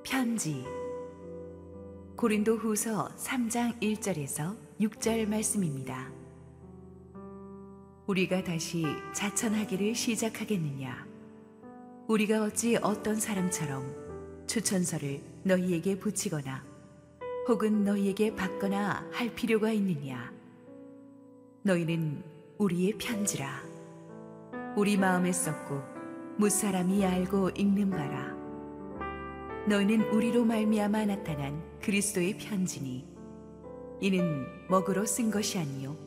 편지. 고린도후서 3장 1절에서 6절 말씀입니다. 우리가 다시 자천하기를 시작하겠느냐? 우리가 어찌 어떤 사람처럼 추천서를 너희에게 붙이거나 혹은 너희에게 받거나 할 필요가 있느냐? 너희는 우리의 편지라. 우리 마음에 썼고 무사람이 알고 읽는 바라. 너희는 우리로 말미암아 나타난 그리스도의 편지니 이는 먹으로 쓴 것이 아니요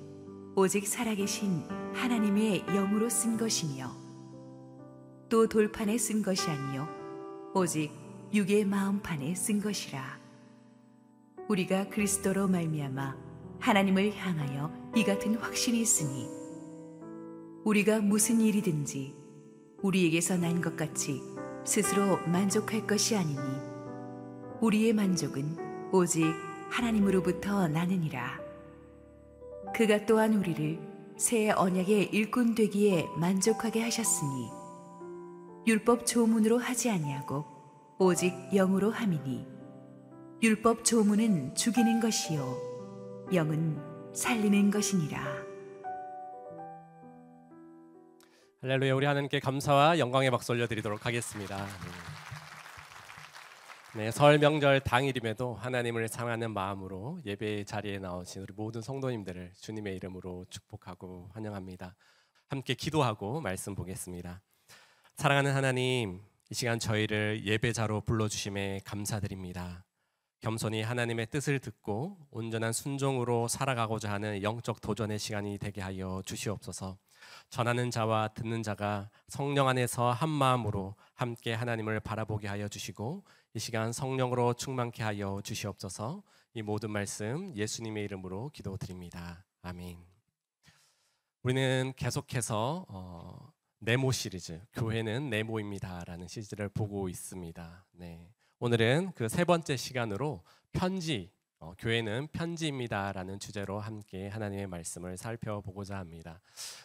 오직 살아계신 하나님의 영으로 쓴 것이며 또 돌판에 쓴 것이 아니요 오직 육의 마음판에 쓴 것이라. 우리가 그리스도로 말미암아 하나님을 향하여 이 같은 확신이 있으니 우리가 무슨 일이든지 우리에게서 난 것 같이 스스로 만족할 것이 아니니 우리의 만족은 오직 하나님으로부터 나느니라. 그가 또한 우리를 새 언약의 일꾼 되기에 만족하게 하셨으니 율법 조문으로 하지 아니하고 오직 영으로 함이니 율법 조문은 죽이는 것이요 영은 살리는 것이니라. 할렐루야. 우리 하나님께 감사와 영광의 박수 올려드리도록 하겠습니다. 네, 설 명절 당일임에도 하나님을 사랑하는 마음으로 예배 자리에 나오신 우리 모든 성도님들을 주님의 이름으로 축복하고 환영합니다. 함께 기도하고 말씀 보겠습니다. 사랑하는 하나님, 이 시간 저희를 예배자로 불러주심에 감사드립니다. 겸손히 하나님의 뜻을 듣고 온전한 순종으로 살아가고자 하는 영적 도전의 시간이 되게 하여 주시옵소서. 전하는 자와 듣는 자가 성령 안에서 한 마음으로 함께 하나님을 바라보게 하여 주시고 이 시간 성령으로 충만케 하여 주시옵소서. 이 모든 말씀 예수님의 이름으로 기도드립니다. 아멘. 우리는 계속해서 네모 시리즈, 교회는 네모입니다라는 시리즈를 보고 있습니다. 네. 오늘은 그 세 번째 시간으로 편지, 교회는 편지입니다라는 주제로 함께 하나님의 말씀을 살펴보고자 합니다.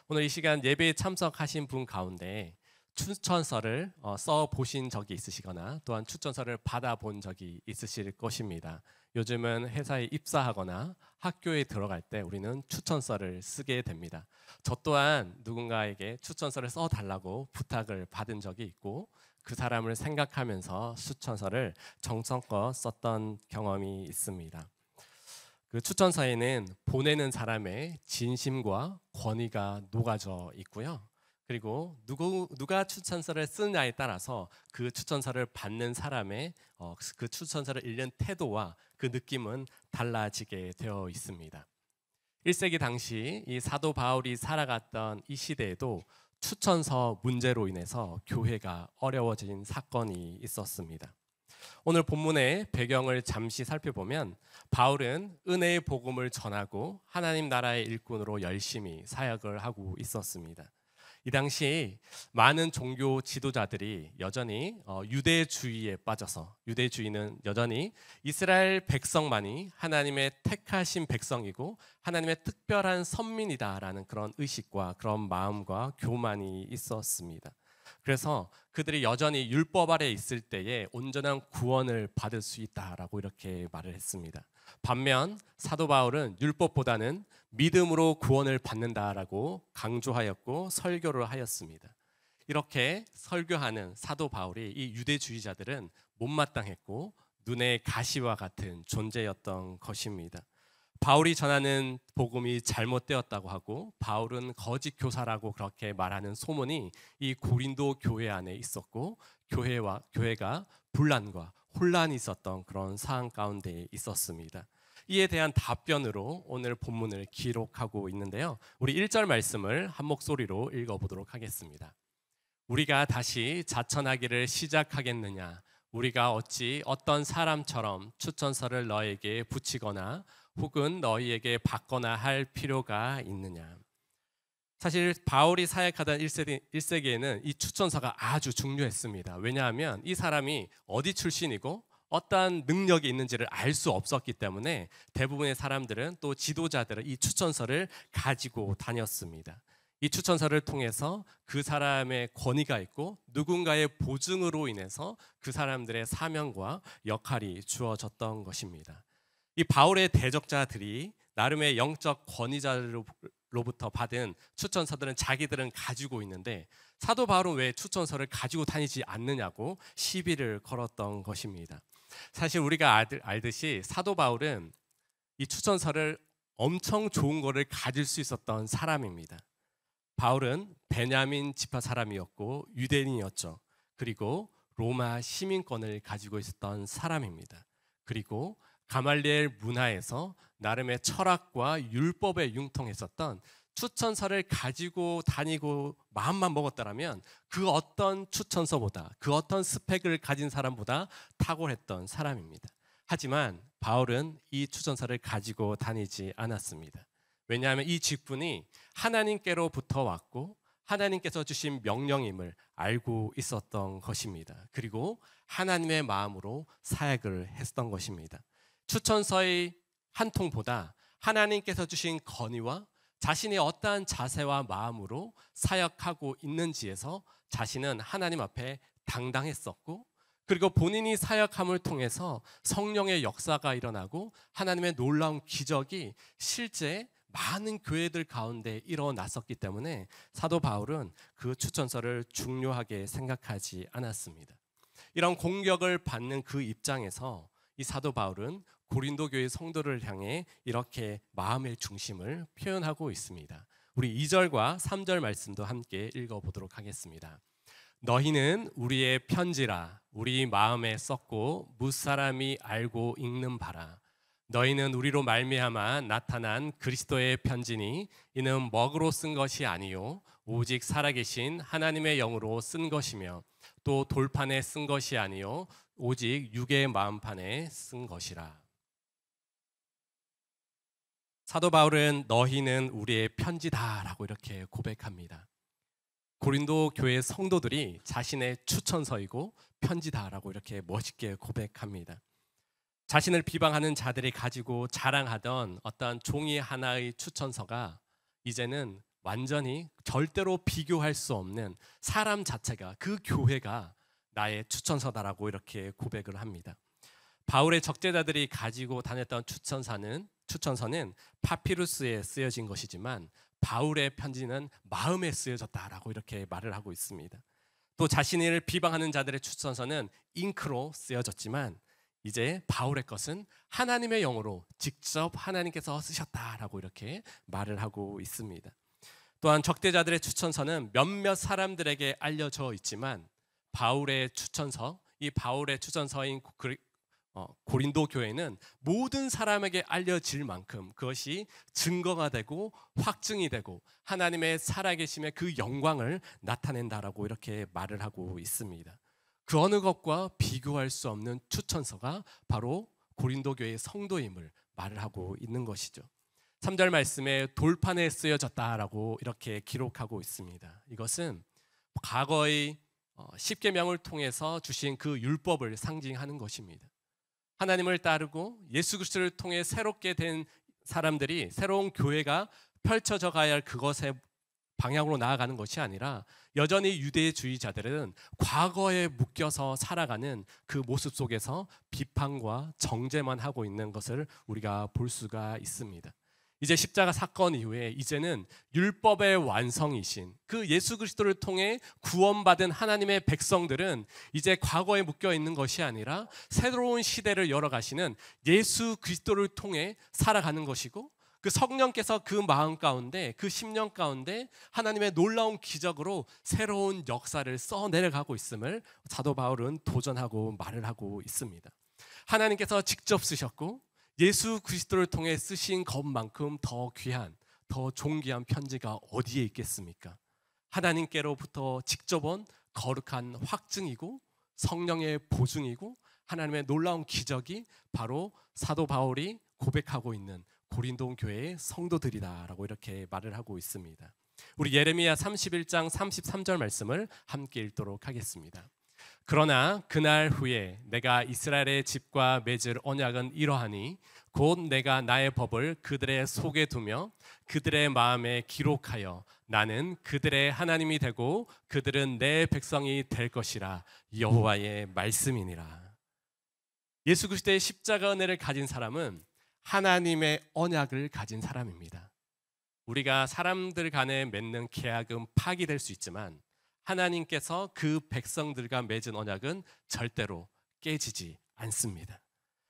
오늘 이 시간 예배에 참석하신 분 가운데 추천서를 써보신 적이 있으시거나 또한 추천서를 받아본 적이 있으실 것입니다. 요즘은 회사에 입사하거나 학교에 들어갈 때 우리는 추천서를 쓰게 됩니다. 저 또한 누군가에게 추천서를 써달라고 부탁을 받은 적이 있고 그 사람을 생각하면서 추천서를 정성껏 썼던 경험이 있습니다. 그 추천서에는 보내는 사람의 진심과 권위가 녹아져 있고요. 그리고 누가 추천서를 쓰느냐에 따라서 그 추천서를 받는 사람의 그 추천서를 읽는 태도와 그 느낌은 달라지게 되어 있습니다. 1세기 당시 이 사도 바울이 살아갔던 이 시대에도 추천서 문제로 인해서 교회가 어려워진 사건이 있었습니다. 오늘 본문의 배경을 잠시 살펴보면 바울은 은혜의 복음을 전하고 하나님 나라의 일꾼으로 열심히 사역을 하고 있었습니다. 이 당시 많은 종교 지도자들이 여전히 유대주의에 빠져서, 유대주의는 여전히 이스라엘 백성만이 하나님의 택하신 백성이고 하나님의 특별한 선민이다라는 그런 의식과 그런 마음과 교만이 있었습니다. 그래서 그들이 여전히 율법 아래 있을 때에 온전한 구원을 받을 수 있다라고 이렇게 말을 했습니다. 반면 사도 바울은 율법보다는 믿음으로 구원을 받는다라고 강조하였고 설교를 하였습니다. 이렇게 설교하는 사도 바울이 이 유대주의자들은 못마땅했고 눈의 가시와 같은 존재였던 것입니다. 바울이 전하는 복음이 잘못되었다고 하고 바울은 거짓 교사라고 그렇게 말하는 소문이 이 고린도 교회 안에 있었고 교회가 분란과 혼란이 있었던 그런 상황 가운데 있었습니다. 이에 대한 답변으로 오늘 본문을 기록하고 있는데요. 우리 1절 말씀을 한 목소리로 읽어보도록 하겠습니다. 우리가 다시 자천하기를 시작하겠느냐? 우리가 어찌 어떤 사람처럼 추천서를 너에게 붙이거나 혹은 너희에게 받거나 할 필요가 있느냐? 사실 바울이 사역하던 1세기에는 이 추천서가 아주 중요했습니다. 왜냐하면 이 사람이 어디 출신이고 어떠한 능력이 있는지를 알 수 없었기 때문에 대부분의 사람들은 또 지도자들은 이 추천서를 가지고 다녔습니다. 이 추천서를 통해서 그 사람의 권위가 있고 누군가의 보증으로 인해서 그 사람들의 사명과 역할이 주어졌던 것입니다. 이 바울의 대적자들이 나름의 영적 권위자로부터 받은 추천서들은 자기들은 가지고 있는데 사도 바울은 왜 추천서를 가지고 다니지 않느냐고 시비를 걸었던 것입니다. 사실 우리가 알듯이 사도 바울은 이 추천서를 엄청 좋은 거를 가질 수 있었던 사람입니다. 바울은 베냐민 지파 사람이었고 유대인이었죠. 그리고 로마 시민권을 가지고 있었던 사람입니다. 그리고 가말리엘 문화에서 나름의 철학과 율법에 융통했었던 추천서를 가지고 다니고 마음만 먹었다라면 그 어떤 추천서보다 그 어떤 스펙을 가진 사람보다 탁월했던 사람입니다. 하지만 바울은 이 추천서를 가지고 다니지 않았습니다. 왜냐하면 이 직분이 하나님께로부터 왔고 하나님께서 주신 명령임을 알고 있었던 것입니다. 그리고 하나님의 마음으로 사역을 했던 것입니다. 추천서의 한 통보다 하나님께서 주신 건의와 자신이 어떠한 자세와 마음으로 사역하고 있는지에서 자신은 하나님 앞에 당당했었고 그리고 본인이 사역함을 통해서 성령의 역사가 일어나고 하나님의 놀라운 기적이 실제 많은 교회들 가운데 일어났었기 때문에 사도 바울은 그 추천서를 중요하게 생각하지 않았습니다. 이런 공격을 받는 그 입장에서 이 사도 바울은 고린도 교회 성도를 향해 이렇게 마음의 중심을 표현하고 있습니다. 우리 2절과 3절 말씀도 함께 읽어보도록 하겠습니다. 너희는 우리의 편지라 우리 마음에 썼고 무사람이 알고 읽는 바라. 너희는 우리로 말미암아 나타난 그리스도의 편지니 이는 먹으로 쓴 것이 아니요 오직 살아계신 하나님의 영으로 쓴 것이며 또 돌판에 쓴 것이 아니요 오직 육의 마음판에 쓴 것이라. 사도 바울은 너희는 우리의 편지다라고 이렇게 고백합니다. 고린도 교회 성도들이 자신의 추천서이고 편지다라고 이렇게 멋있게 고백합니다. 자신을 비방하는 자들이 가지고 자랑하던 어떤 종이 하나의 추천서가 이제는 완전히 절대로 비교할 수 없는 사람 자체가 그 교회가 나의 추천서다라고 이렇게 고백을 합니다. 바울의 적재자들이 가지고 다녔던 추천서는 파피루스에 쓰여진 것이지만 바울의 편지는 마음에 쓰여졌다라고 이렇게 말을 하고 있습니다. 또 자신을 비방하는 자들의 추천서는 잉크로 쓰여졌지만 이제 바울의 것은 하나님의 영으로 직접 하나님께서 쓰셨다라고 이렇게 말을 하고 있습니다. 또한 적대자들의 추천서는 몇몇 사람들에게 알려져 있지만 바울의 추천서인 고린도 교회는 모든 사람에게 알려질 만큼 그것이 증거가 되고 확증이 되고 하나님의 살아계심의 그 영광을 나타낸다라고 이렇게 말을 하고 있습니다. 그 어느 것과 비교할 수 없는 추천서가 바로 고린도 교회의 성도임을 말을 하고 있는 것이죠. 3절 말씀에 돌판에 쓰여졌다라고 이렇게 기록하고 있습니다. 이것은 과거의 10계명을 통해서 주신 그 율법을 상징하는 것입니다. 하나님을 따르고 예수 그리스도를 통해 새롭게 된 사람들이 새로운 교회가 펼쳐져 가야 할 그것의 방향으로 나아가는 것이 아니라 여전히 유대주의자들은 과거에 묶여서 살아가는 그 모습 속에서 비판과 정죄만 하고 있는 것을 우리가 볼 수가 있습니다. 이제 십자가 사건 이후에 이제는 율법의 완성이신 그 예수 그리스도를 통해 구원받은 하나님의 백성들은 이제 과거에 묶여 있는 것이 아니라 새로운 시대를 열어가시는 예수 그리스도를 통해 살아가는 것이고 그 성령께서 그 마음 가운데 그 심령 가운데 하나님의 놀라운 기적으로 새로운 역사를 써내려가고 있음을 사도 바울은 도전하고 말을 하고 있습니다. 하나님께서 직접 쓰셨고 예수 그리스도를 통해 쓰신 것만큼 더 귀한 더 존귀한 편지가 어디에 있겠습니까? 하나님께로부터 직접 온 거룩한 확증이고 성령의 보증이고 하나님의 놀라운 기적이 바로 사도 바울이 고백하고 있는 고린도 교회의 성도들이다라고 이렇게 말을 하고 있습니다. 우리 예레미야 31장 33절 말씀을 함께 읽도록 하겠습니다. 그러나 그날 후에 내가 이스라엘의 집과 맺을 언약은 이러하니 곧 내가 나의 법을 그들의 속에 두며 그들의 마음에 기록하여 나는 그들의 하나님이 되고 그들은 내 백성이 될 것이라. 여호와의 말씀이니라. 예수 그리스도의 십자가 은혜를 가진 사람은 하나님의 언약을 가진 사람입니다. 우리가 사람들 간에 맺는 계약은 파기될 수 있지만 하나님께서 그 백성들과 맺은 언약은 절대로 깨지지 않습니다.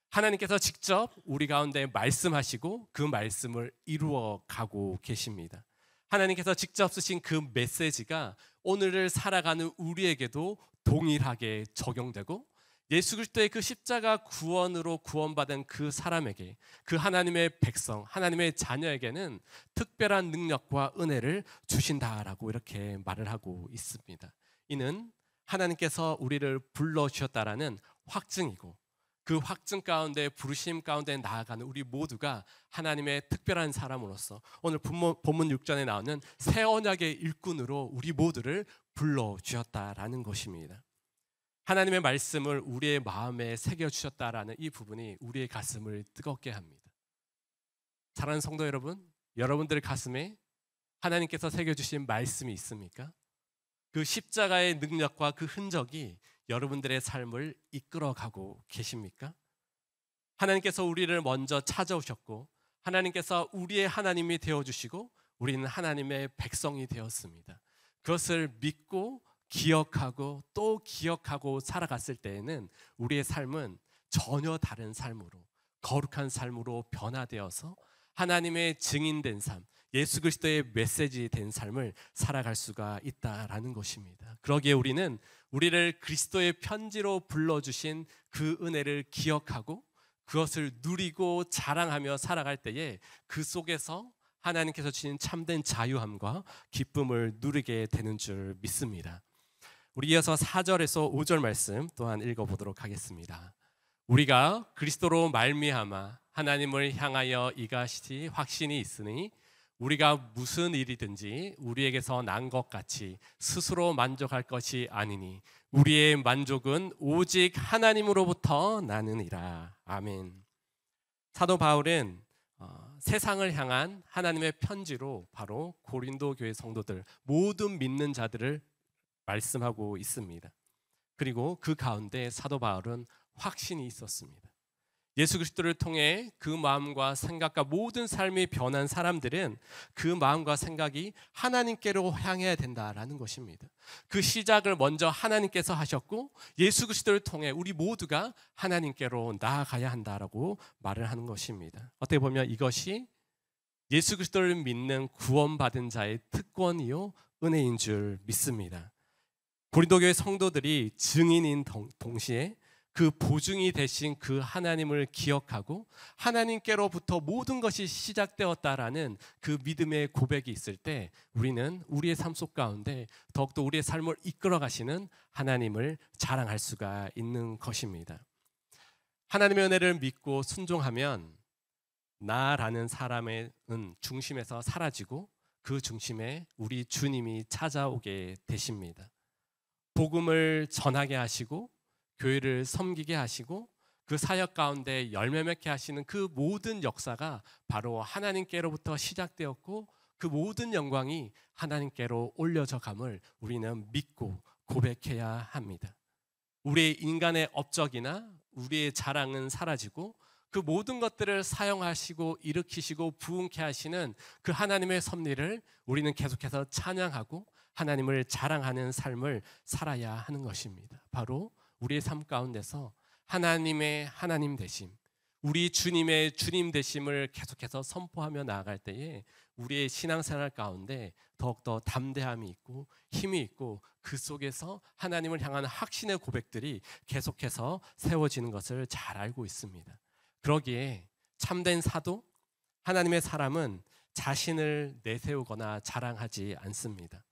하나님께서 직접 우리 가운데 말씀하시고 그 말씀을 이루어 가고 계십니다. 하나님께서 직접 쓰신 그 메시지가 오늘을 살아가는 우리에게도 동일하게 적용되고 예수 그리스도의 그 십자가 구원으로 구원받은 그 사람에게, 그 하나님의 백성, 하나님의 자녀에게는 특별한 능력과 은혜를 주신다라고 이렇게 말을 하고 있습니다. 이는 하나님께서 우리를 불러주셨다라는 확증이고 그 확증 가운데, 부르심 가운데 나아가는 우리 모두가 하나님의 특별한 사람으로서 오늘 본문 6절에 나오는 새 언약의 일꾼으로 우리 모두를 불러주셨다라는 것입니다. 하나님의 말씀을 우리의 마음에 새겨주셨다라는 이 부분이 우리의 가슴을 뜨겁게 합니다. 사랑하는 성도 여러분, 여러분들 가슴에 하나님께서 새겨주신 말씀이 있습니까? 그 십자가의 능력과 그 흔적이 여러분들의 삶을 이끌어가고 계십니까? 하나님께서 우리를 먼저 찾아오셨고 하나님께서 우리의 하나님이 되어주시고 우리는 하나님의 백성이 되었습니다. 그것을 믿고 기억하고 또 기억하고 살아갔을 때에는 우리의 삶은 전혀 다른 삶으로, 거룩한 삶으로 변화되어서 하나님의 증인된 삶, 예수 그리스도의 메시지 된 삶을 살아갈 수가 있다라는 것입니다. 그러기에 우리는 우리를 그리스도의 편지로 불러주신 그 은혜를 기억하고 그것을 누리고 자랑하며 살아갈 때에 그 속에서 하나님께서 주신 참된 자유함과 기쁨을 누리게 되는 줄 믿습니다. 우리 이어서 4절에서 5절 말씀 또한 읽어보도록 하겠습니다. 우리가 그리스도로 말미암아 하나님을 향하여 이같이 확신이 있으니 우리가 무슨 일이든지 우리에게서 난 것 같이 스스로 만족할 것이 아니니 우리의 만족은 오직 하나님으로부터 나느니라. 아멘. 사도 바울은 세상을 향한 하나님의 편지로 바로 고린도 교회 성도들, 모든 믿는 자들을 말씀하고 있습니다. 그리고 그 가운데 사도 바울은 확신이 있었습니다. 예수 그리스도를 통해 그 마음과 생각과 모든 삶이 변한 사람들은 그 마음과 생각이 하나님께로 향해야 된다라는 것입니다. 그 시작을 먼저 하나님께서 하셨고 예수 그리스도를 통해 우리 모두가 하나님께로 나아가야 한다라고 말을 하는 것입니다. 어떻게 보면 이것이 예수 그리스도를 믿는 구원받은 자의 특권이요 은혜인 줄 믿습니다. 고린도 교회 성도들이 증인인 동시에 그 보증이 되신 그 하나님을 기억하고 하나님께로부터 모든 것이 시작되었다라는 그 믿음의 고백이 있을 때 우리는 우리의 삶 속 가운데 더욱더 우리의 삶을 이끌어 가시는 하나님을 자랑할 수가 있는 것입니다. 하나님의 은혜를 믿고 순종하면 나라는 사람의 중심에서 사라지고 그 중심에 우리 주님이 찾아오게 되십니다. 복음을 전하게 하시고 교회를 섬기게 하시고 그 사역 가운데 열매 맺게 하시는 그 모든 역사가 바로 하나님께로부터 시작되었고 그 모든 영광이 하나님께로 올려져 감을 우리는 믿고 고백해야 합니다. 우리의 인간의 업적이나 우리의 자랑은 사라지고 그 모든 것들을 사용하시고 일으키시고 부흥케 하시는 그 하나님의 섭리를 우리는 계속해서 찬양하고 하나님을 자랑하는 삶을 살아야 하는 것입니다. 바로 우리의 삶 가운데서 하나님의 하나님 되심, 우리 주님의 주님 되심을 계속해서 선포하며 나아갈 때에 우리의 신앙생활 가운데 더욱더 담대함이 있고 힘이 있고 그 속에서 하나님을 향한 확신의 고백들이 계속해서 세워지는 것을 잘 알고 있습니다. 그러기에 참된 사도, 하나님의 사람은 자신을 내세우거나 자랑하지 않습니다.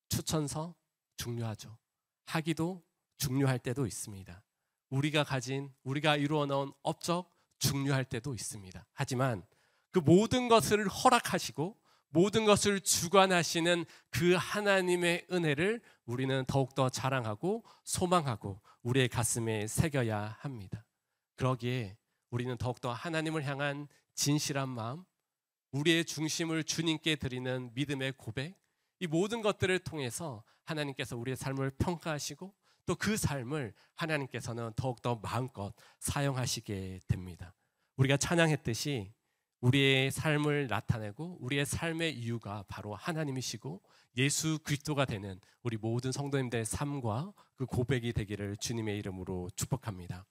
추천서 중요하죠. 하기도 중요할 때도 있습니다. 우리가 이루어 놓은 업적 중요할 때도 있습니다. 하지만 그 모든 것을 허락하시고 모든 것을 주관하시는 그 하나님의 은혜를 우리는 더욱더 자랑하고 소망하고 우리의 가슴에 새겨야 합니다. 그러기에 우리는 더욱더 하나님을 향한 진실한 마음, 우리의 중심을 주님께 드리는 믿음의 고백, 이 모든 것들을 통해서 하나님께서 우리의 삶을 평가하시고 또 그 삶을 하나님께서는 더욱더 마음껏 사용하시게 됩니다. 우리가 찬양했듯이 우리의 삶을 나타내고 우리의 삶의 이유가 바로 하나님이시고 예수 그리스도가 되는 우리 모든 성도님들의 삶과 그 고백이 되기를 주님의 이름으로 축복합니다.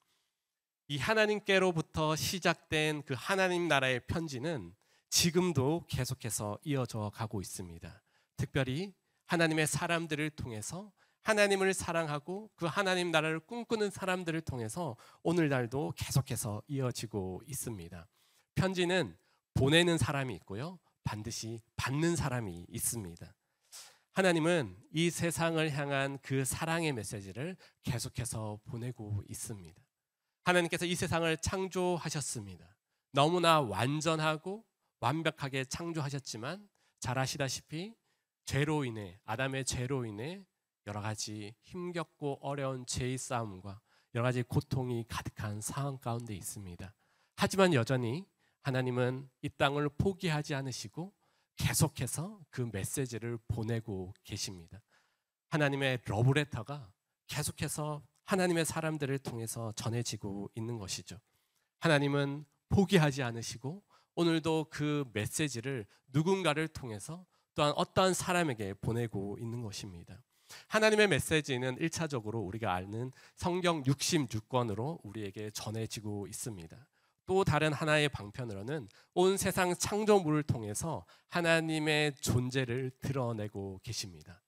이 하나님께로부터 시작된 그 하나님 나라의 편지는 지금도 계속해서 이어져 가고 있습니다. 특별히 하나님의 사람들을 통해서 하나님을 사랑하고 그 하나님 나라를 꿈꾸는 사람들을 통해서 오늘날도 계속해서 이어지고 있습니다. 편지는 보내는 사람이 있고요, 반드시 받는 사람이 있습니다. 하나님은 이 세상을 향한 그 사랑의 메시지를 계속해서 보내고 있습니다. 하나님께서 이 세상을 창조하셨습니다. 너무나 완전하고 완벽하게 창조하셨지만 잘 아시다시피 죄로 인해, 아담의 죄로 인해 여러 가지 힘겹고 어려운 죄의 싸움과 여러 가지 고통이 가득한 상황 가운데 있습니다. 하지만 여전히 하나님은 이 땅을 포기하지 않으시고 계속해서 그 메시지를 보내고 계십니다. 하나님의 러브레터가 계속해서 하나님의 사람들을 통해서 전해지고 있는 것이죠. 하나님은 포기하지 않으시고 오늘도 그 메시지를 누군가를 통해서 또한 어떠한 사람에게 보내고 있는 것입니다. 하나님의 메시지는 1차적으로 우리가 아는 성경 66권으로 우리에게 전해지고 있습니다. 또 다른 하나의 방편으로는 온 세상 창조물을 통해서 하나님의 존재를 드러내고 계십니다.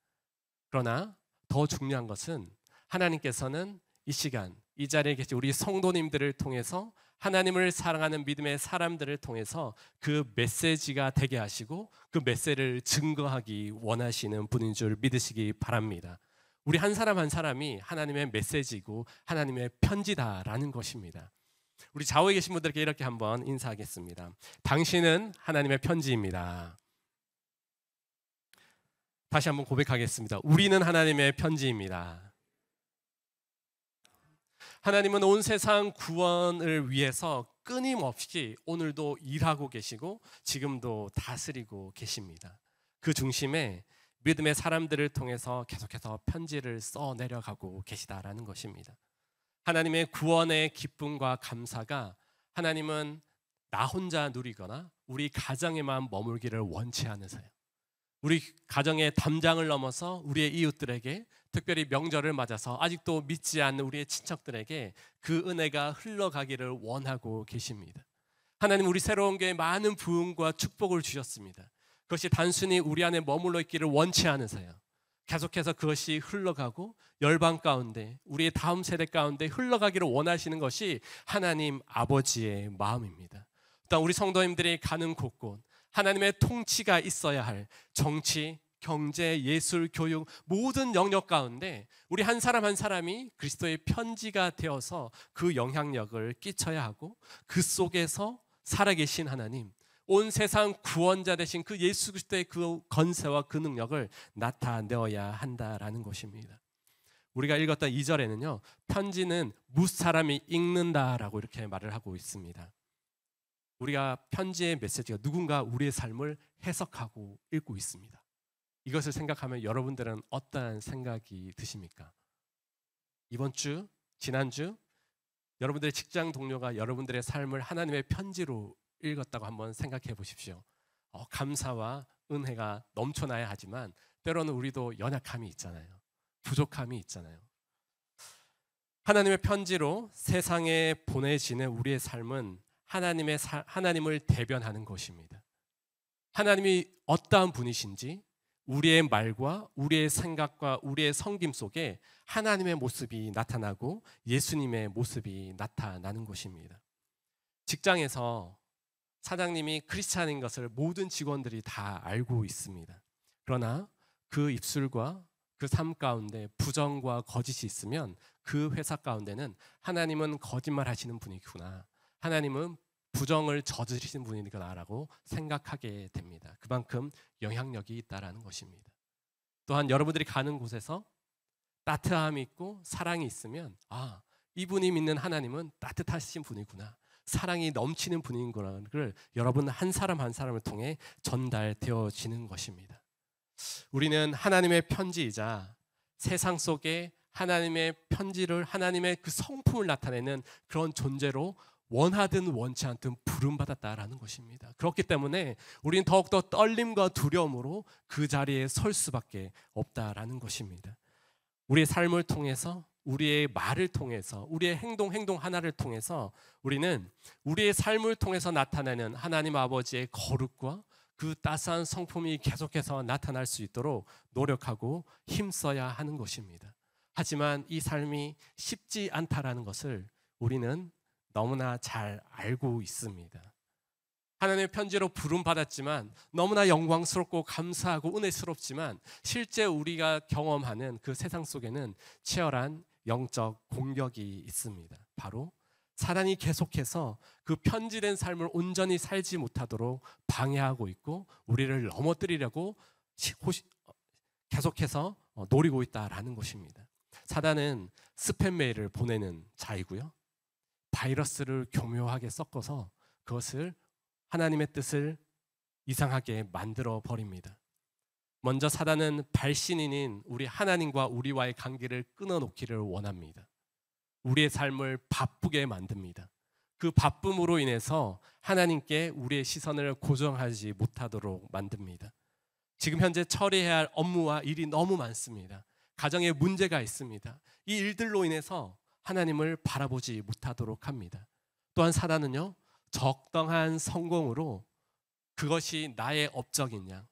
그러나 더 중요한 것은 하나님께서는 이 시간 이 자리에 계신 우리 성도님들을 통해서 하나님을 사랑하는 믿음의 사람들을 통해서 그 메시지가 되게 하시고 그 메시지를 증거하기 원하시는 분인 줄 믿으시기 바랍니다. 우리 한 사람 한 사람이 하나님의 메시지고 하나님의 편지다라는 것입니다. 우리 좌우에 계신 분들에게 이렇게 한번 인사하겠습니다. 당신은 하나님의 편지입니다. 다시 한번 고백하겠습니다. 우리는 하나님의 편지입니다. 하나님은 온 세상 구원을 위해서 끊임없이 오늘도 일하고 계시고 지금도 다스리고 계십니다. 그 중심에 믿음의 사람들을 통해서 계속해서 편지를 써 내려가고 계시다라는 것입니다. 하나님의 구원의 기쁨과 감사가 하나님은 나 혼자 누리거나 우리 가정에만 머물기를 원치 않으세요. 우리 가정의 담장을 넘어서 우리의 이웃들에게, 특별히 명절을 맞아서 아직도 믿지 않는 우리의 친척들에게 그 은혜가 흘러가기를 원하고 계십니다. 하나님, 우리 새로운 교회에 많은 부흥과 축복을 주셨습니다. 그것이 단순히 우리 안에 머물러 있기를 원치 않으세요. 계속해서 그것이 흘러가고 열방 가운데, 우리의 다음 세대 가운데 흘러가기를 원하시는 것이 하나님 아버지의 마음입니다. 또한 우리 성도님들이 가는 곳곳 하나님의 통치가 있어야 할 정치, 경제, 예술, 교육 모든 영역 가운데 우리 한 사람 한 사람이 그리스도의 편지가 되어서 그 영향력을 끼쳐야 하고, 그 속에서 살아계신 하나님, 온 세상 구원자 되신 그 예수 그리스도의 그 건세와 그 능력을 나타내어야 한다라는 것입니다. 우리가 읽었던 2절에는요, 편지는 무사람이 읽는다라고 이렇게 말을 하고 있습니다. 우리가 편지의 메시지가 누군가 우리의 삶을 해석하고 읽고 있습니다. 이것을 생각하면 여러분들은 어떠한 생각이 드십니까? 이번 주, 지난주 여러분들의 직장 동료가 여러분들의 삶을 하나님의 편지로 읽었다고 한번 생각해 보십시오. 감사와 은혜가 넘쳐나야 하지만 때로는 우리도 연약함이 있잖아요. 부족함이 있잖아요. 하나님의 편지로 세상에 보내지는 우리의 삶은 하나님을 대변하는 것입니다. 하나님이 어떠한 분이신지 우리의 말과 우리의 생각과 우리의 섬김 속에 하나님의 모습이 나타나고 예수님의 모습이 나타나는 것입니다. 직장에서 사장님이 크리스찬인 것을 모든 직원들이 다 알고 있습니다. 그러나 그 입술과 그 삶 가운데 부정과 거짓이 있으면 그 회사 가운데는 하나님은 거짓말 하시는 분이구나, 하나님은 부정을 저지르시는 분이구나라고 생각하게 됩니다. 그만큼 영향력이 있다라는 것입니다. 또한 여러분들이 가는 곳에서 따뜻함이 있고 사랑이 있으면, 이분이 믿는 하나님은 따뜻하신 분이구나, 사랑이 넘치는 분이구나를 여러분 한 사람 한 사람을 통해 전달되어지는 것입니다. 우리는 하나님의 편지이자 세상 속에 하나님의 편지를, 하나님의 그 성품을 나타내는 그런 존재로 원하든 원치 않든 부름받았다라는 것입니다. 그렇기 때문에 우리는 더욱더 떨림과 두려움으로 그 자리에 설 수밖에 없다라는 것입니다. 우리의 삶을 통해서, 우리의 말을 통해서, 우리의 행동 하나를 통해서 우리는 우리의 삶을 통해서 나타내는 하나님 아버지의 거룩과 그 따스한 성품이 계속해서 나타날 수 있도록 노력하고 힘써야 하는 것입니다. 하지만 이 삶이 쉽지 않다라는 것을 우리는 너무나 잘 알고 있습니다. 하나님의 편지로 부름받았지만 너무나 영광스럽고 감사하고 은혜스럽지만 실제 우리가 경험하는 그 세상 속에는 치열한 영적 공격이 있습니다. 바로 사단이 계속해서 그 편지된 삶을 온전히 살지 못하도록 방해하고 있고 우리를 넘어뜨리려고 계속해서 노리고 있다라는 것입니다. 사단은 스팸 메일을 보내는 자이고요, 바이러스를 교묘하게 섞어서 그것을 하나님의 뜻을 이상하게 만들어 버립니다. 먼저 사단은 발신인인 우리 하나님과 우리와의 관계를 끊어놓기를 원합니다. 우리의 삶을 바쁘게 만듭니다. 그 바쁨으로 인해서 하나님께 우리의 시선을 고정하지 못하도록 만듭니다. 지금 현재 처리해야 할 업무와 일이 너무 많습니다. 가정에 문제가 있습니다. 이 일들로 인해서 하나님을 바라보지 못하도록 합니다. 또한 사단은요, 적당한 성공으로 그것이 나의 업적인 양,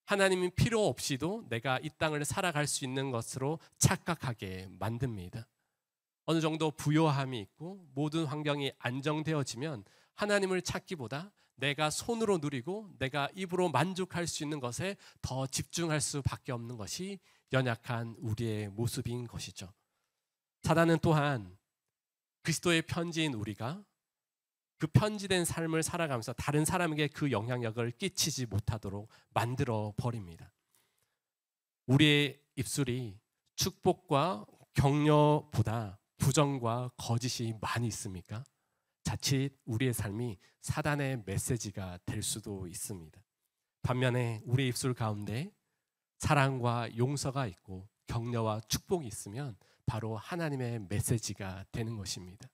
하나님이 필요 없이도 내가 이 땅을 살아갈 수 있는 것으로 착각하게 만듭니다. 어느 정도 부요함이 있고 모든 환경이 안정되어지면 하나님을 찾기보다 내가 손으로 누리고 내가 입으로 만족할 수 있는 것에 더 집중할 수밖에 없는 것이 연약한 우리의 모습인 것이죠. 사단은 또한 그리스도의 편지인 우리가 그 편지된 삶을 살아가면서 다른 사람에게 그 영향력을 끼치지 못하도록 만들어 버립니다. 우리의 입술이 축복과 격려보다 부정과 거짓이 많이 있습니까? 자칫 우리의 삶이 사단의 메시지가 될 수도 있습니다. 반면에 우리의 입술 가운데 사랑과 용서가 있고 격려와 축복이 있으면 바로 하나님의 메시지가 되는 것입니다.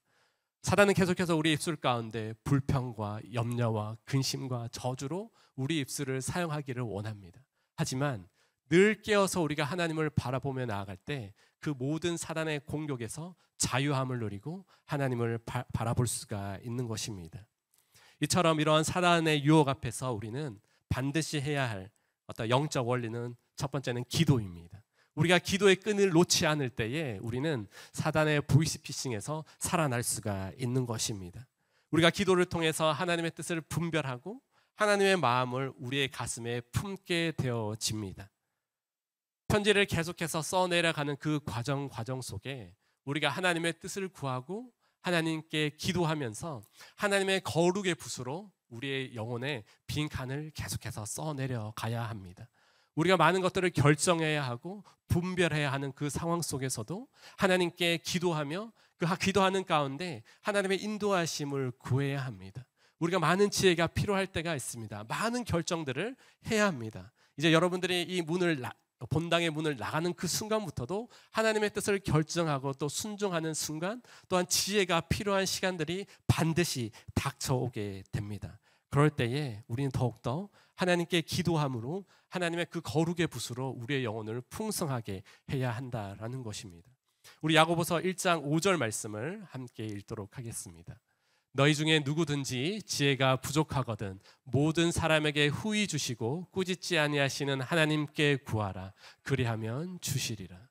사단은 계속해서 우리 입술 가운데 불평과 염려와 근심과 저주로 우리 입술을 사용하기를 원합니다. 하지만 늘 깨어서 우리가 하나님을 바라보며 나아갈 때 그 모든 사단의 공격에서 자유함을 누리고 하나님을 바라볼 수가 있는 것입니다. 이처럼 이러한 사단의 유혹 앞에서 우리는 반드시 해야 할 어떤 영적 원리는 첫 번째는 기도입니다. 우리가 기도의 끈을 놓지 않을 때에 우리는 사단의 보이스피싱에서 살아날 수가 있는 것입니다. 우리가 기도를 통해서 하나님의 뜻을 분별하고 하나님의 마음을 우리의 가슴에 품게 되어집니다. 편지를 계속해서 써내려가는 그 과정 속에 우리가 하나님의 뜻을 구하고 하나님께 기도하면서 하나님의 거룩의 붓으로 우리의 영혼의 빈칸을 계속해서 써내려가야 합니다. 우리가 많은 것들을 결정해야 하고 분별해야 하는 그 상황 속에서도 하나님께 기도하며 그 기도하는 가운데 하나님의 인도하심을 구해야 합니다. 우리가 많은 지혜가 필요할 때가 있습니다. 많은 결정들을 해야 합니다. 이제 여러분들이 이 본당의 문을 나가는 그 순간부터도 하나님의 뜻을 결정하고 또 순종하는 순간, 또한 지혜가 필요한 시간들이 반드시 닥쳐오게 됩니다. 그럴 때에 우리는 더욱더 하나님께 기도함으로 하나님의 그 거룩의 붓으로 우리의 영혼을 풍성하게 해야 한다라는 것입니다. 우리 야고보서 1장 5절 말씀을 함께 읽도록 하겠습니다. 너희 중에 누구든지 지혜가 부족하거든 모든 사람에게 후히 주시고 꾸짖지 아니하시는 하나님께 구하라. 그리하면 주시리라.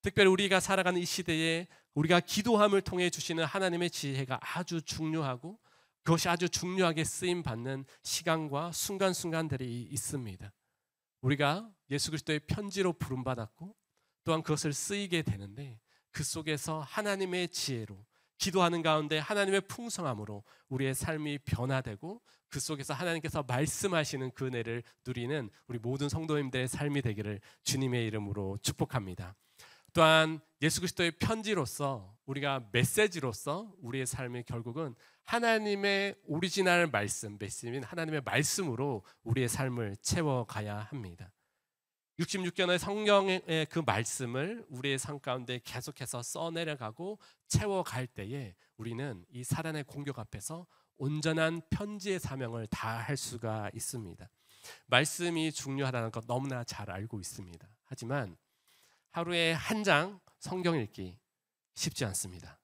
특별히 우리가 살아가는 이 시대에 우리가 기도함을 통해 주시는 하나님의 지혜가 아주 중요하고 그것이 아주 중요하게 쓰임받는 시간과 순간순간들이 있습니다. 우리가 예수 그리스도의 편지로 부름받았고 또한 그것을 쓰이게 되는데 그 속에서 하나님의 지혜로 기도하는 가운데 하나님의 풍성함으로 우리의 삶이 변화되고 그 속에서 하나님께서 말씀하시는 그 은혜를 누리는 우리 모든 성도님들의 삶이 되기를 주님의 이름으로 축복합니다. 또한 예수 그리스도의 편지로서 우리가 메시지로서 우리의 삶이 결국은 하나님의 오리지널 말씀인 하나님의 말씀으로 우리의 삶을 채워가야 합니다. 66권의 성경의 그 말씀을 우리의 삶 가운데 계속해서 써내려가고 채워갈 때에 우리는 이 사단의 공격 앞에서 온전한 편지의 사명을 다할 수가 있습니다. 말씀이 중요하다는 것 너무나 잘 알고 있습니다. 하지만 하루에 한 장 성경 읽기 쉽지 않습니다.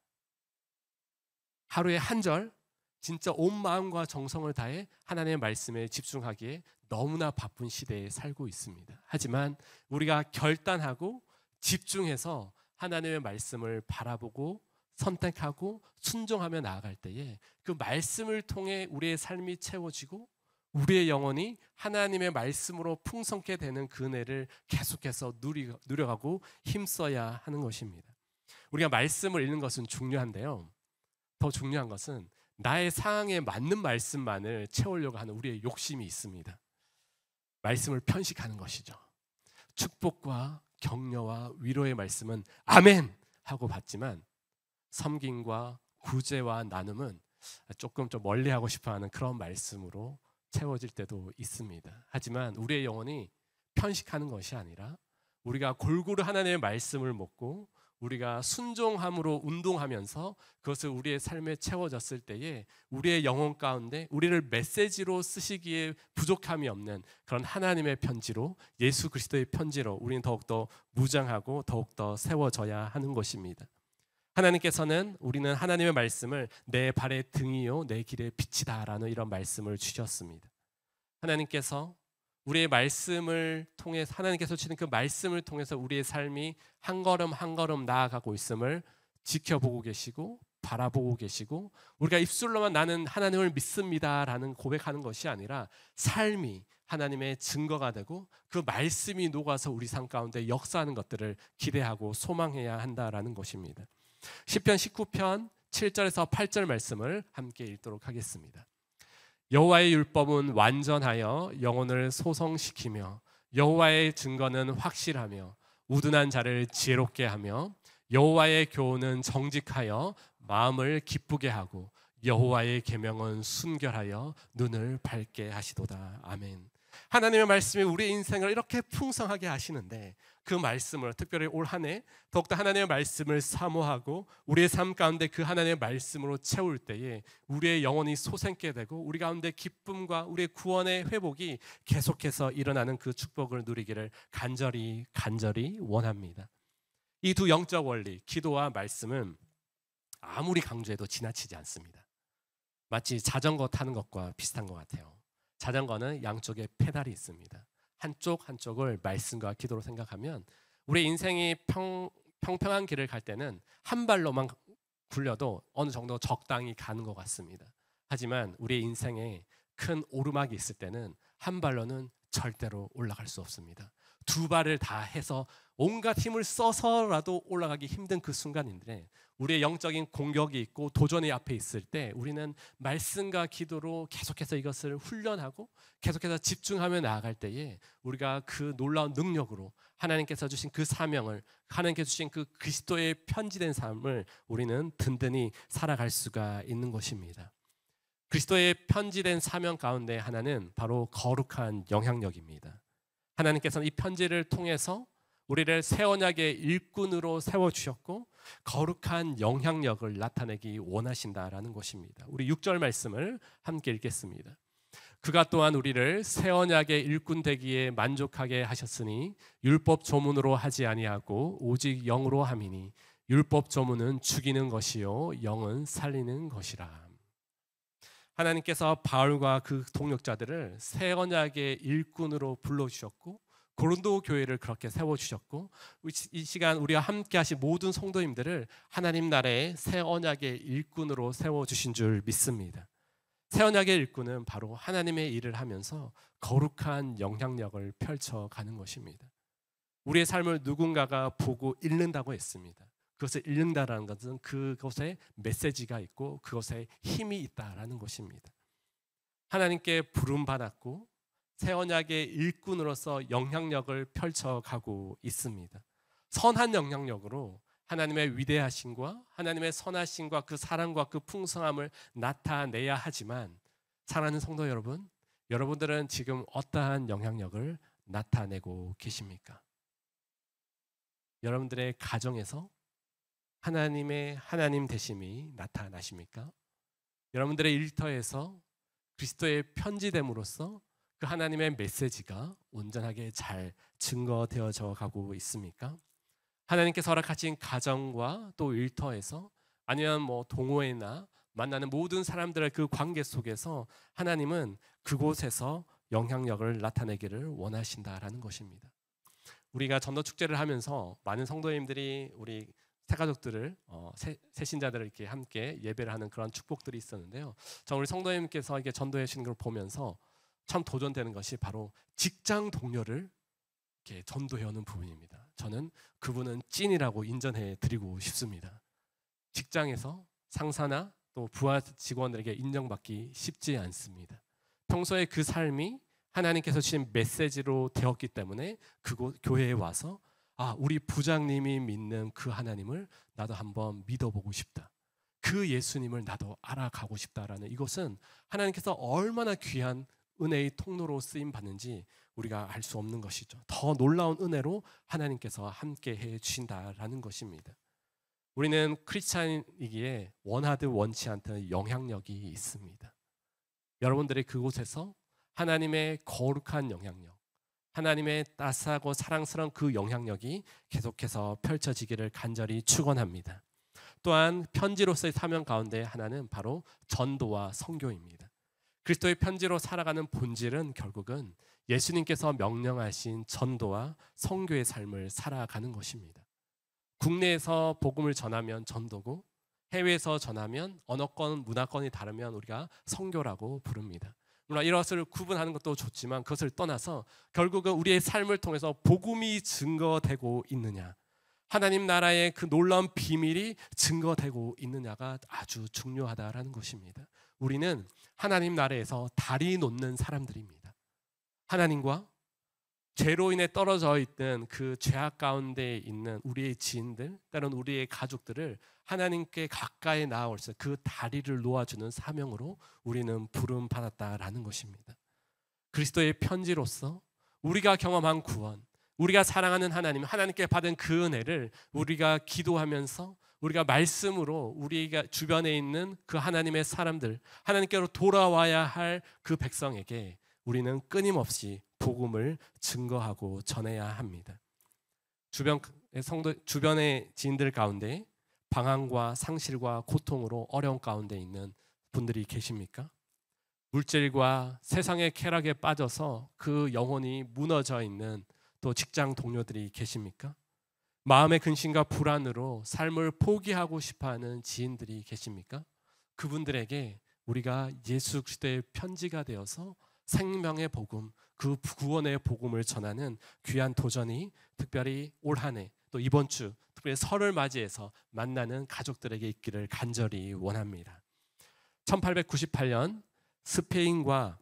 하루에 한 절 진짜 온 마음과 정성을 다해 하나님의 말씀에 집중하기에 너무나 바쁜 시대에 살고 있습니다. 하지만 우리가 결단하고 집중해서 하나님의 말씀을 바라보고 선택하고 순종하며 나아갈 때에 그 말씀을 통해 우리의 삶이 채워지고 우리의 영혼이 하나님의 말씀으로 풍성케 되는 그 은혜를 계속해서 누려가고 힘써야 하는 것입니다. 우리가 말씀을 읽는 것은 중요한데요, 더 중요한 것은 나의 상황에 맞는 말씀만을 채우려고 하는 우리의 욕심이 있습니다. 말씀을 편식하는 것이죠. 축복과 격려와 위로의 말씀은 아멘 하고 받지만 섬김과 구제와 나눔은 조금 좀 멀리하고 싶어하는 그런 말씀으로 채워질 때도 있습니다. 하지만 우리의 영혼이 편식하는 것이 아니라 우리가 골고루 하나님의 말씀을 먹고 우리가 순종함으로 운동하면서 그것을 우리의 삶에 채워졌을 때에 우리의 영혼 가운데 우리를 메시지로 쓰시기에 부족함이 없는 그런 하나님의 편지로, 예수 그리스도의 편지로 우리는 더욱더 무장하고 더욱더 세워져야 하는 것입니다. 하나님께서는 우리는 하나님의 말씀을 내 발의 등이요 내 길의 빛이다 라는 이런 말씀을 주셨습니다. 하나님께서 우리의 말씀을 통해 하나님께서 주신 그 말씀을 통해서 우리의 삶이 한 걸음 한 걸음 나아가고 있음을 지켜보고 계시고 바라보고 계시고, 우리가 입술로만 나는 하나님을 믿습니다라는 고백하는 것이 아니라 삶이 하나님의 증거가 되고 그 말씀이 녹아서 우리 삶 가운데 역사하는 것들을 기대하고 소망해야 한다라는 것입니다. 시편 19편 7절에서 8절 말씀을 함께 읽도록 하겠습니다. 여호와의 율법은 완전하여 영혼을 소성시키며 여호와의 증거는 확실하며 우둔한 자를 지혜롭게 하며 여호와의 교훈은 정직하여 마음을 기쁘게 하고 여호와의 계명은 순결하여 눈을 밝게 하시도다. 아멘. 하나님의 말씀이 우리의 인생을 이렇게 풍성하게 하시는데 그 말씀을 특별히 올 한 해 더욱더 하나님의 말씀을 사모하고 우리의 삶 가운데 그 하나님의 말씀으로 채울 때에 우리의 영혼이 솟게 되고 우리 가운데 기쁨과 우리의 구원의 회복이 계속해서 일어나는 그 축복을 누리기를 간절히 원합니다. 이 두 영적 원리, 기도와 말씀은 아무리 강조해도 지나치지 않습니다. 마치 자전거 타는 것과 비슷한 것 같아요. 자전거는 양쪽에 페달이 있습니다. 한쪽을 말씀과 기도로 생각하면 우리 인생이 평평한 길을 갈 때는 한 발로만 굴려도 어느 정도 적당히 가는 것 같습니다. 하지만 우리 인생에 큰 오르막이 있을 때는 한 발로는 절대로 올라갈 수 없습니다. 두 발을 다 해서 온갖 힘을 써서라도 올라가기 힘든 그 순간인데 우리의 영적인 공격이 있고 도전이 앞에 있을 때 우리는 말씀과 기도로 계속해서 이것을 훈련하고 계속해서 집중하며 나아갈 때에 우리가 그 놀라운 능력으로 하나님께서 주신 그 사명을, 하나님께서 주신 그 그리스도의 편지된 삶을 우리는 든든히 살아갈 수가 있는 것입니다. 그리스도의 편지된 사명 가운데 하나는 바로 거룩한 영향력입니다. 하나님께서는 이 편지를 통해서 우리를 새 언약의 일꾼으로 세워주셨고 거룩한 영향력을 나타내기 원하신다라는 것입니다. 우리 6절 말씀을 함께 읽겠습니다. 그가 또한 우리를 새 언약의 일꾼 되기에 만족하게 하셨으니 율법 조문으로 하지 아니하고 오직 영으로 함이니 율법 조문은 죽이는 것이요 영은 살리는 것이라. 하나님께서 바울과 그 동역자들을 새 언약의 일꾼으로 불러주셨고 고린도 교회를 그렇게 세워주셨고 이 시간 우리와 함께 하신 모든 성도님들을 하나님 나라의 새 언약의 일꾼으로 세워주신 줄 믿습니다. 새 언약의 일꾼은 바로 하나님의 일을 하면서 거룩한 영향력을 펼쳐가는 것입니다. 우리의 삶을 누군가가 보고 읽는다고 했습니다. 그것을 읽는다라는 것은 그것에 메시지가 있고 그것에 힘이 있다라는 것입니다. 하나님께 부름받았고 새 언약의 일꾼으로서 영향력을 펼쳐가고 있습니다. 선한 영향력으로 하나님의 위대하심과 하나님의 선하심과 그 사랑과 그 풍성함을 나타내야 하지만 사랑하는 성도 여러분, 여러분들은 지금 어떠한 영향력을 나타내고 계십니까? 여러분들의 가정에서 하나님의 하나님 되심이 나타나십니까? 여러분들의 일터에서 그리스도의 편지됨으로써 그 하나님의 메시지가 온전하게 잘 증거되어져 가고 있습니까? 하나님께서 허락하신 가정과 또 일터에서 아니면 동호회나 만나는 모든 사람들의 그 관계 속에서 하나님은 그곳에서 영향력을 나타내기를 원하신다라는 것입니다. 우리가 전도 축제를 하면서 많은 성도님들이 우리 새가족들을 새신자들을 이렇게 함께 예배를 하는 그런 축복들이 있었는데요. 우리 성도님께서 이게 전도해 주시는 걸 보면서 참 도전되는 것이 바로 직장 동료를 이렇게 전도해 오는 부분입니다. 저는 그분은 찐이라고 인정해 드리고 싶습니다. 직장에서 상사나 또 부하 직원들에게 인정받기 쉽지 않습니다. 평소에 그 삶이 하나님께서 주신 메시지로 되었기 때문에 그곳 교회에 와서 우리 부장님이 믿는 그 하나님을 나도 한번 믿어보고 싶다. 그 예수님을 나도 알아가고 싶다라는 이것은 하나님께서 얼마나 귀한 은혜의 통로로 쓰임 받는지 우리가 알 수 없는 것이죠. 더 놀라운 은혜로 하나님께서 함께 해 주신다라는 것입니다. 우리는 크리스찬이기에 원하든 원치 않든 영향력이 있습니다. 여러분들이 그곳에서 하나님의 거룩한 영향력, 하나님의 따스하고 사랑스러운 그 영향력이 계속해서 펼쳐지기를 간절히 축원합니다. 또한 편지로서의 사명 가운데 하나는 바로 전도와 선교입니다. 그리스도의 편지로 살아가는 본질은 결국은 예수님께서 명령하신 전도와 선교의 삶을 살아가는 것입니다. 국내에서 복음을 전하면 전도고 해외에서 전하면 언어권, 문화권이 다르면 우리가 선교라고 부릅니다. 물론 이것을 구분하는 것도 좋지만 그것을 떠나서 결국은 우리의 삶을 통해서 복음이 증거되고 있느냐, 하나님 나라의 그 놀라운 비밀이 증거되고 있느냐가 아주 중요하다라는 것입니다. 우리는 하나님 나라에서 다리 놓는 사람들입니다. 하나님과 죄로 인해 떨어져 있던 그 죄악 가운데 있는 우리의 지인들, 때로는 우리의 가족들을 하나님께 가까이 나아올서 그 다리를 놓아주는 사명으로 우리는 부름 받았다라는 것입니다. 그리스도의 편지로서 우리가 경험한 구원, 우리가 사랑하는 하나님, 하나님께 받은 그 은혜를 우리가 기도하면서 우리가 말씀으로 우리가 주변에 있는 그 하나님의 사람들, 하나님께로 돌아와야 할 그 백성에게 우리는 끊임없이 복음을 증거하고 전해야 합니다. 주변의 지인들 가운데 방황과 상실과 고통으로 어려운 가운데 있는 분들이 계십니까? 물질과 세상의 쾌락에 빠져서 그 영혼이 무너져 있는 또 직장 동료들이 계십니까? 마음의 근심과 불안으로 삶을 포기하고 싶어하는 지인들이 계십니까? 그분들에게 우리가 예수 그리스도의 편지가 되어서 생명의 복음, 그 구원의 복음을 전하는 귀한 도전이 특별히 올 한 해 또 이번 주 특별히 설을 맞이해서 만나는 가족들에게 있기를 간절히 원합니다. 1898년 스페인과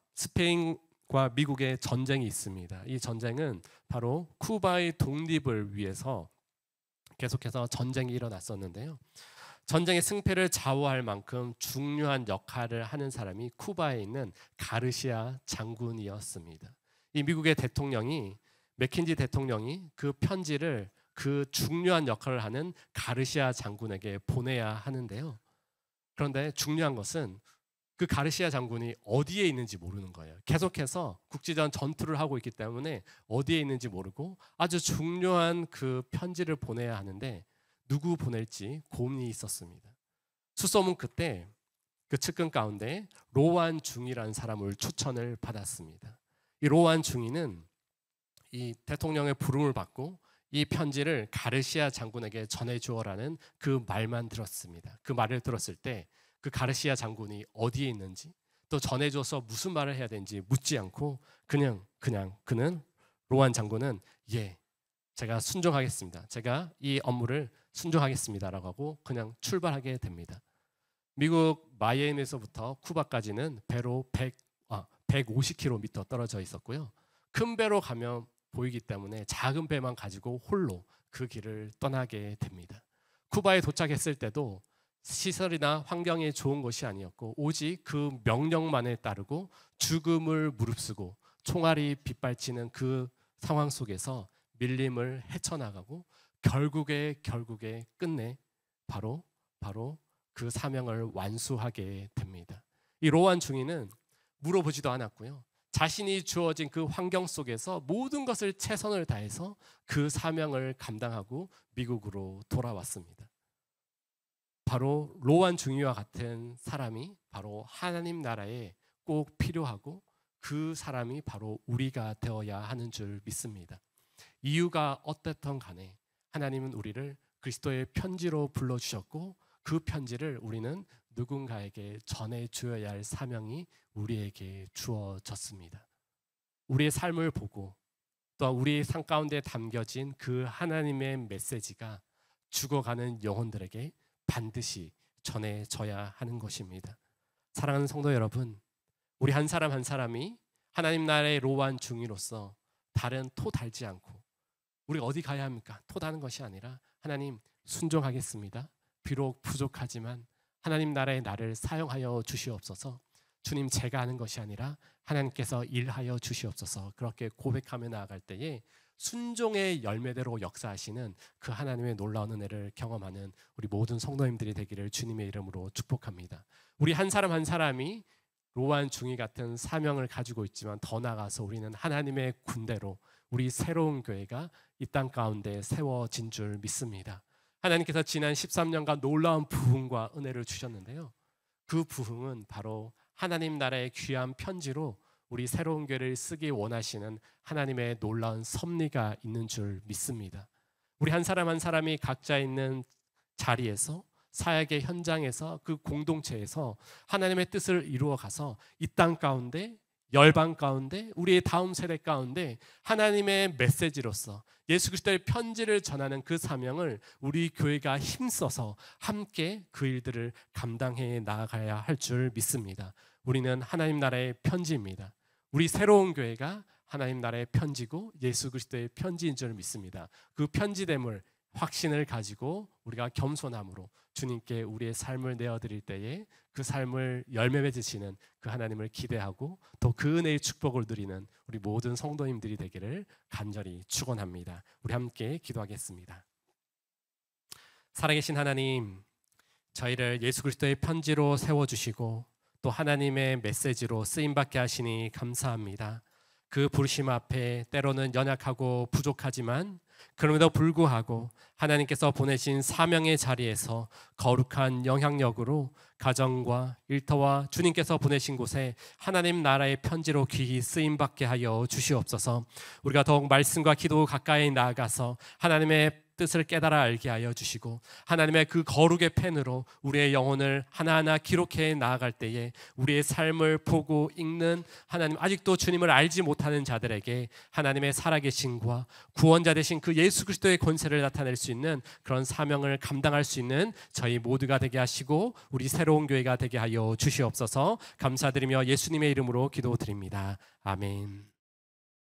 미국의 전쟁이 있습니다. 이 전쟁은 바로 쿠바의 독립을 위해서 계속해서 전쟁이 일어났었는데요. 전쟁의 승패를 좌우할 만큼 중요한 역할을 하는 사람이 쿠바에 있는 가르시아 장군이었습니다. 이 미국의 대통령이 맥킨지 대통령이 그 편지를 그 중요한 역할을 하는 가르시아 장군에게 보내야 하는데요. 그런데 중요한 것은 그 가르시아 장군이 어디에 있는지 모르는 거예요. 계속해서 국지전 전투를 하고 있기 때문에 어디에 있는지 모르고 아주 중요한 그 편지를 보내야 하는데 누구 보낼지 고민이 있었습니다. 수소문 그때 그 측근 가운데 로완 중이라는 사람을 추천을 받았습니다. 이 로완 중이는 이 대통령의 부름을 받고 이 편지를 가르시아 장군에게 전해주어라는 그 말만 들었습니다. 그 말을 들었을 때 그 가르시아 장군이 어디에 있는지 또 전해줘서 무슨 말을 해야 되는지 묻지 않고 그냥 그는 로완 장군은 제가 순종하겠습니다. 제가 이 업무를 순종하겠습니다라고 하고 그냥 출발하게 됩니다. 미국 마이애미에서부터 쿠바까지는 배로 150km 떨어져 있었고요. 큰 배로 가면 보이기 때문에 작은 배만 가지고 홀로 그 길을 떠나게 됩니다. 쿠바에 도착했을 때도 시설이나 환경이 좋은 것이 아니었고 오직 그 명령만에 따르고 죽음을 무릅쓰고 총알이 빗발치는 그 상황 속에서 밀림을 헤쳐나가고 결국에 끝내 바로 그 사명을 완수하게 됩니다. 이 로안 중위는 물어보지도 않았고요. 자신이 주어진 그 환경 속에서 모든 것을 최선을 다해서 그 사명을 감당하고 미국으로 돌아왔습니다. 바로 로안 중위와 같은 사람이 바로 하나님 나라에 꼭 필요하고 그 사람이 바로 우리가 되어야 하는 줄 믿습니다. 이유가 어떻든 간에 하나님은 우리를 그리스도의 편지로 불러주셨고 그 편지를 우리는 누군가에게 전해주어야 할 사명이 우리에게 주어졌습니다. 우리의 삶을 보고 또 우리의 삶 가운데 담겨진 그 하나님의 메시지가 죽어가는 영혼들에게 반드시 전해져야 하는 것입니다. 사랑하는 성도 여러분, 우리 한 사람 한 사람이 하나님 나라의 로안 중위로서 다른 토 달지 않고 우리가 어디 가야 합니까? 토 다는 것이 아니라 하나님 순종하겠습니다. 비록 부족하지만 하나님 나라의 나를 사용하여 주시옵소서. 주님 제가 하는 것이 아니라 하나님께서 일하여 주시옵소서. 그렇게 고백하며 나아갈 때에 순종의 열매대로 역사하시는 그 하나님의 놀라운 은혜를 경험하는 우리 모든 성도님들이 되기를 주님의 이름으로 축복합니다. 우리 한 사람 한 사람이 로안 중위 같은 사명을 가지고 있지만 더 나아가서 우리는 하나님의 군대로 우리 새로운 교회가 이 땅 가운데 세워진 줄 믿습니다. 하나님께서 지난 13년간 놀라운 부흥과 은혜를 주셨는데요. 그 부흥은 바로 하나님 나라의 귀한 편지로 우리 새로운 교회를 쓰기 원하시는 하나님의 놀라운 섭리가 있는 줄 믿습니다. 우리 한 사람 한 사람이 각자 있는 자리에서 사역의 현장에서 그 공동체에서 하나님의 뜻을 이루어가서 이 땅 가운데 열방 가운데 우리의 다음 세대 가운데 하나님의 메시지로서 예수 그리스도의 편지를 전하는 그 사명을 우리 교회가 힘써서 함께 그 일들을 감당해 나아가야 할 줄 믿습니다. 우리는 하나님 나라의 편지입니다. 우리 새로운 교회가 하나님 나라의 편지고 예수 그리스도의 편지인 줄 믿습니다. 그 편지됨을 확신을 가지고 우리가 겸손함으로 주님께 우리의 삶을 내어드릴 때에 그 삶을 열매 맺으시는 그 하나님을 기대하고 또 그 은혜의 축복을 누리는 우리 모든 성도님들이 되기를 간절히 축원합니다. 우리 함께 기도하겠습니다. 살아계신 하나님, 저희를 예수 그리스도의 편지로 세워주시고 또 하나님의 메시지로 쓰임받게 하시니 감사합니다. 그 부르심 앞에 때로는 연약하고 부족하지만 그럼에도 불구하고 하나님께서 보내신 사명의 자리에서 거룩한 영향력으로 가정과 일터와 주님께서 보내신 곳에 하나님 나라의 편지로 귀히 쓰임받게 하여 주시옵소서. 우리가 더욱 말씀과 기도 가까이 나아가서 하나님의 뜻을 깨달아 알게 하여 주시고 하나님의 그 거룩의 펜으로 우리의 영혼을 하나하나 기록해 나아갈 때에 우리의 삶을 보고 읽는 하나님, 아직도 주님을 알지 못하는 자들에게 하나님의 살아계심과 구원자 되신 그 예수 그리스도의 권세를 나타낼 수 있는 그런 사명을 감당할 수 있는 저희 모두가 되게 하시고 우리 새로운 교회가 되게 하여 주시옵소서. 감사드리며 예수님의 이름으로 기도드립니다. 아멘.